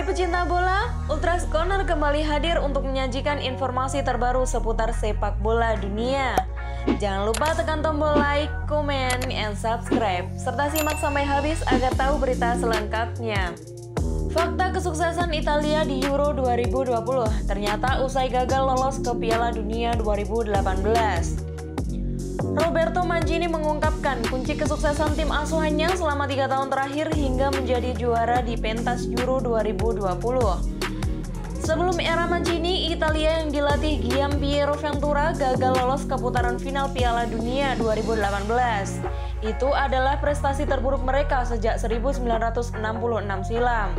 Hai pecinta bola, Ultras Corner kembali hadir untuk menyajikan informasi terbaru seputar sepak bola dunia. Jangan lupa tekan tombol like, comment, and subscribe, serta simak sampai habis agar tahu berita selengkapnya. Fakta kesuksesan Italia di Euro 2020 ternyata usai gagal lolos ke Piala Dunia 2018. Roberto Mancini mengungkapkan kunci kesuksesan tim asuhannya selama 3 tahun terakhir hingga menjadi juara di pentas Euro 2020. Sebelum era Mancini, Italia yang dilatih Gianpiero Ventura gagal lolos ke putaran final Piala Dunia 2018. Itu adalah prestasi terburuk mereka sejak 1966 silam.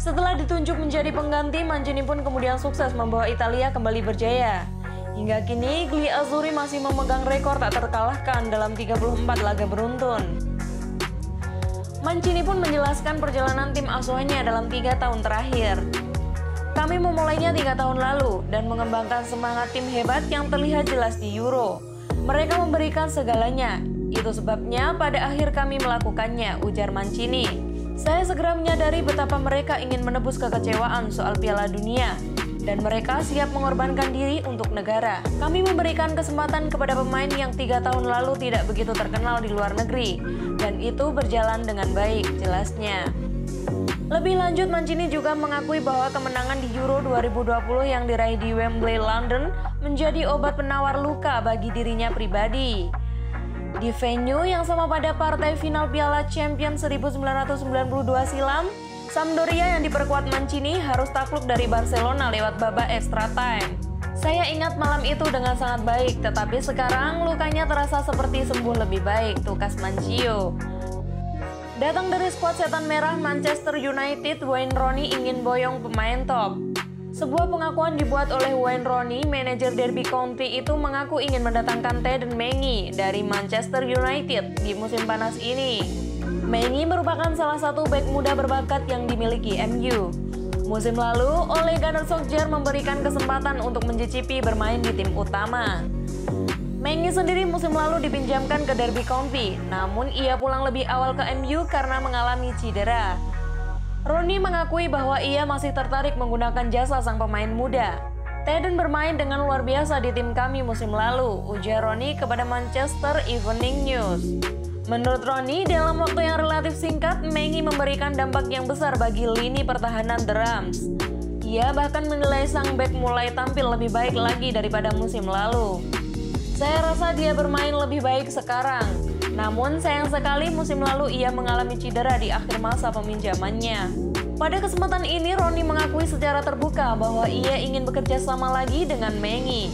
Setelah ditunjuk menjadi pengganti, Mancini pun kemudian sukses membawa Italia kembali berjaya. Hingga kini, Gli Azzurri masih memegang rekor tak terkalahkan dalam 34 laga beruntun. Mancini pun menjelaskan perjalanan tim asuhannya dalam 3 tahun terakhir. Kami memulainya 3 tahun lalu dan mengembangkan semangat tim hebat yang terlihat jelas di Euro. Mereka memberikan segalanya, itu sebabnya pada akhir kami melakukannya, ujar Mancini. Saya segera menyadari betapa mereka ingin menebus kekecewaan soal Piala Dunia. Dan mereka siap mengorbankan diri untuk negara. Kami memberikan kesempatan kepada pemain yang 3 tahun lalu tidak begitu terkenal di luar negeri. Dan itu berjalan dengan baik, jelasnya. Lebih lanjut, Mancini juga mengakui bahwa kemenangan di Euro 2020 yang diraih di Wembley, London menjadi obat penawar luka bagi dirinya pribadi. Di venue yang sama pada partai final Piala Champions 1992 silam, Sampdoria yang diperkuat Mancini harus takluk dari Barcelona lewat babak extra time. Saya ingat malam itu dengan sangat baik, tetapi sekarang lukanya terasa seperti sembuh lebih baik, tukas Mancio. Datang dari skuad setan merah Manchester United, Wayne Rooney ingin boyong pemain top. Sebuah pengakuan dibuat oleh Wayne Rooney, manajer Derby County itu mengaku ingin mendatangkan Teden Mengi dari Manchester United di musim panas ini. Mengi merupakan salah satu bek muda berbakat yang dimiliki MU. Musim lalu, Ole Gunnar Solskjaer memberikan kesempatan untuk mencicipi bermain di tim utama. Mengi sendiri musim lalu dipinjamkan ke Derby County, namun ia pulang lebih awal ke MU karena mengalami cedera. Rooney mengakui bahwa ia masih tertarik menggunakan jasa sang pemain muda. Teden bermain dengan luar biasa di tim kami musim lalu, ujar Rooney kepada Manchester Evening News. Menurut Rooney, dalam waktu yang relatif singkat, Mengi memberikan dampak yang besar bagi lini pertahanan The Rams. Ia bahkan menilai sang bek mulai tampil lebih baik lagi daripada musim lalu. Saya rasa dia bermain lebih baik sekarang. Namun sayang sekali musim lalu ia mengalami cedera di akhir masa peminjamannya. Pada kesempatan ini, Rooney mengakui secara terbuka bahwa ia ingin bekerja sama lagi dengan Mengi.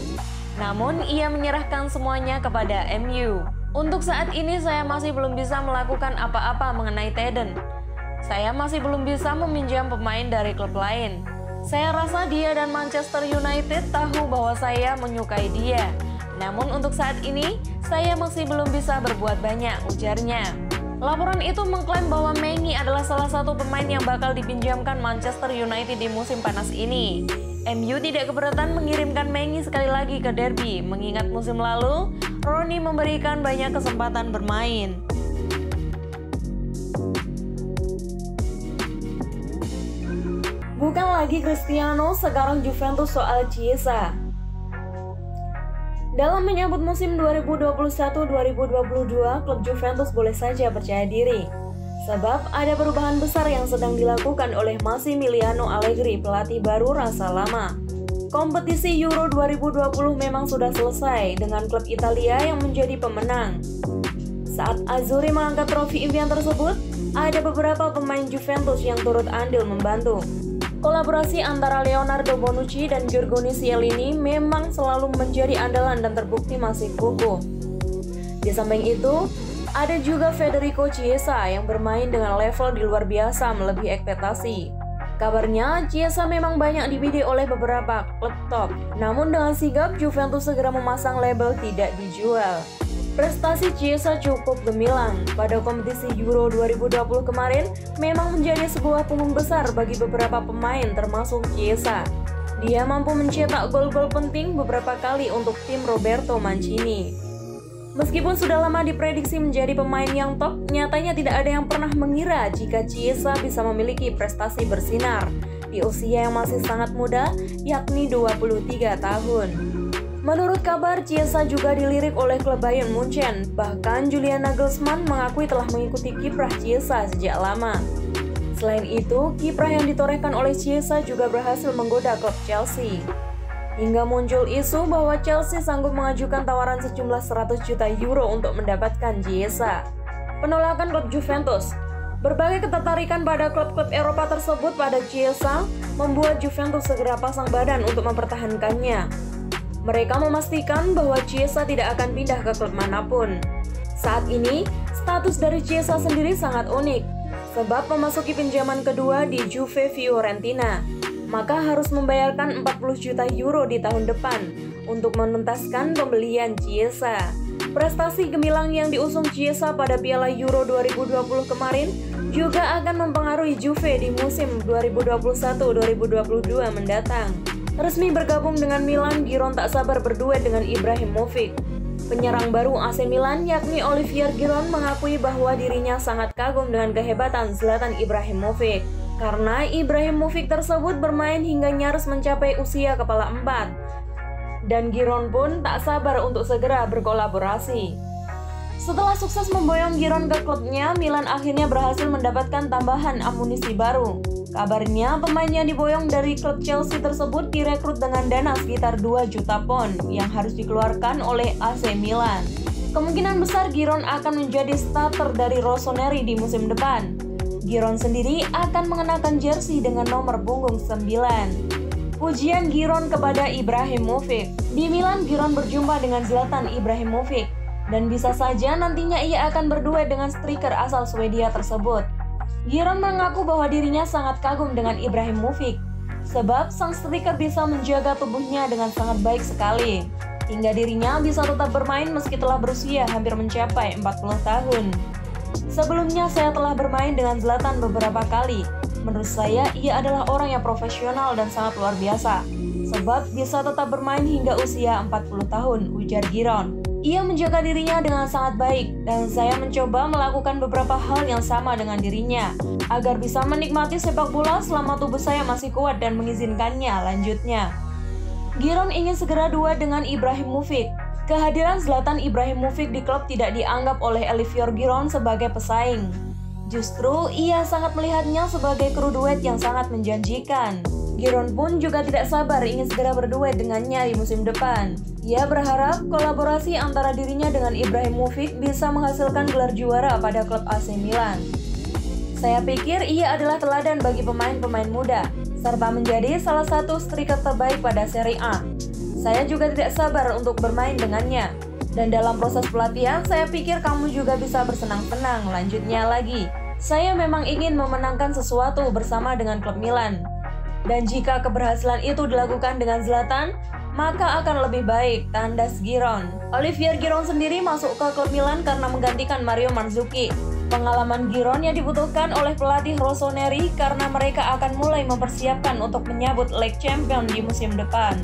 Namun ia menyerahkan semuanya kepada MU. Untuk saat ini saya masih belum bisa melakukan apa-apa mengenai Teden. Saya masih belum bisa meminjam pemain dari klub lain. Saya rasa dia dan Manchester United tahu bahwa saya menyukai dia. Namun untuk saat ini, saya masih belum bisa berbuat banyak, ujarnya. Laporan itu mengklaim bahwa Mengi adalah salah satu pemain yang bakal dipinjamkan Manchester United di musim panas ini. MU tidak keberatan mengirimkan Mengi sekali lagi ke Derby, mengingat musim lalu Rooney memberikan banyak kesempatan bermain. Bukan lagi Cristiano, sekarang Juventus soal Chiesa. Dalam menyambut musim 2021-2022, klub Juventus boleh saja percaya diri. Sebab ada perubahan besar yang sedang dilakukan oleh Massimiliano Allegri, pelatih baru rasa lama. Kompetisi Euro 2020 memang sudah selesai dengan klub Italia yang menjadi pemenang. Saat Azzurri mengangkat trofi impian tersebut, ada beberapa pemain Juventus yang turut andil membantu. Kolaborasi antara Leonardo Bonucci dan Giorgio Chiellini memang selalu menjadi andalan dan terbukti masih kukuh. Di samping itu, ada juga Federico Chiesa yang bermain dengan level di luar biasa melebihi ekspektasi. Kabarnya, Chiesa memang banyak dibidik oleh beberapa klub top. Namun dengan sigap, Juventus segera memasang label tidak dijual. Prestasi Chiesa cukup gemilang. Pada kompetisi Euro 2020 kemarin, memang menjadi sebuah punggung besar bagi beberapa pemain termasuk Chiesa. Dia mampu mencetak gol-gol penting beberapa kali untuk tim Roberto Mancini. Meskipun sudah lama diprediksi menjadi pemain yang top, nyatanya tidak ada yang pernah mengira jika Chiesa bisa memiliki prestasi bersinar. di usia yang masih sangat muda, yakni 23 tahun. Menurut kabar, Chiesa juga dilirik oleh klub Bayern Munchen. Bahkan Julian Nagelsmann mengakui telah mengikuti kiprah Chiesa sejak lama. Selain itu, kiprah yang ditorehkan oleh Chiesa juga berhasil menggoda klub Chelsea. Hingga muncul isu bahwa Chelsea sanggup mengajukan tawaran sejumlah 100 juta euro untuk mendapatkan Chiesa. Penolakan klub Juventus. Berbagai ketertarikan pada klub-klub Eropa tersebut pada Chiesa membuat Juventus segera pasang badan untuk mempertahankannya. Mereka memastikan bahwa Chiesa tidak akan pindah ke klub manapun. Saat ini, status dari Chiesa sendiri sangat unik, sebab memasuki pinjaman kedua di Juve Fiorentina. Maka harus membayarkan 40 juta euro di tahun depan untuk menuntaskan pembelian Chiesa. Prestasi gemilang yang diusung Chiesa pada Piala Euro 2020 kemarin juga akan mempengaruhi Juve di musim 2021-2022 mendatang. Resmi bergabung dengan Milan, Giroud tak sabar berduet dengan Ibrahimovic. Penyerang baru AC Milan yakni Olivier Giroud mengakui bahwa dirinya sangat kagum dengan kehebatan Zlatan Ibrahimovic. Karena Ibrahimovic tersebut bermain hingga nyaris mencapai usia kepala 4. Dan Giroud pun tak sabar untuk segera berkolaborasi. Setelah sukses memboyong Giroud ke klubnya, Milan akhirnya berhasil mendapatkan tambahan amunisi baru. Kabarnya pemain yang diboyong dari klub Chelsea tersebut direkrut dengan dana sekitar 2 juta pound yang harus dikeluarkan oleh AC Milan. Kemungkinan besar Giroud akan menjadi starter dari Rossoneri di musim depan. Giroud sendiri akan mengenakan jersey dengan nomor punggung 9. Pujian Giroud kepada Ibrahimovic. Di Milan, Giroud berjumpa dengan Zlatan Ibrahimovic dan bisa saja nantinya ia akan berduet dengan striker asal Swedia tersebut. Giroud mengaku bahwa dirinya sangat kagum dengan Ibrahimovic sebab sang striker bisa menjaga tubuhnya dengan sangat baik sekali hingga dirinya bisa tetap bermain meski telah berusia hampir mencapai 40 tahun. Sebelumnya saya telah bermain dengan Zlatan beberapa kali. Menurut saya ia adalah orang yang profesional dan sangat luar biasa sebab bisa tetap bermain hingga usia 40 tahun, ujar Giroud. Ia menjaga dirinya dengan sangat baik dan saya mencoba melakukan beberapa hal yang sama dengan dirinya agar bisa menikmati sepak bola selama tubuh saya masih kuat dan mengizinkannya, lanjutnya. Giroud ingin segera duet dengan Ibrahimovic. Kehadiran Zlatan Ibrahimovic di klub tidak dianggap oleh Olivier Giroud sebagai pesaing. Justru ia sangat melihatnya sebagai kru duet yang sangat menjanjikan. Giroud pun juga tidak sabar ingin segera berduet dengannya di musim depan. Ia berharap kolaborasi antara dirinya dengan Ibrahimovic bisa menghasilkan gelar juara pada klub AC Milan. Saya pikir ia adalah teladan bagi pemain-pemain muda, serta menjadi salah satu striker terbaik pada Serie A. Saya juga tidak sabar untuk bermain dengannya. Dan dalam proses pelatihan, saya pikir kamu juga bisa bersenang-senang. Lanjutnya lagi, saya memang ingin memenangkan sesuatu bersama dengan klub Milan. Dan jika keberhasilan itu dilakukan dengan Zlatan, maka akan lebih baik, tandas Giroud. Olivier Giroud sendiri masuk ke klub Milan karena menggantikan Mario Mandzukic. Pengalaman Giroud yang dibutuhkan oleh pelatih Rossoneri karena mereka akan mulai mempersiapkan untuk menyambut Liga Champions di musim depan.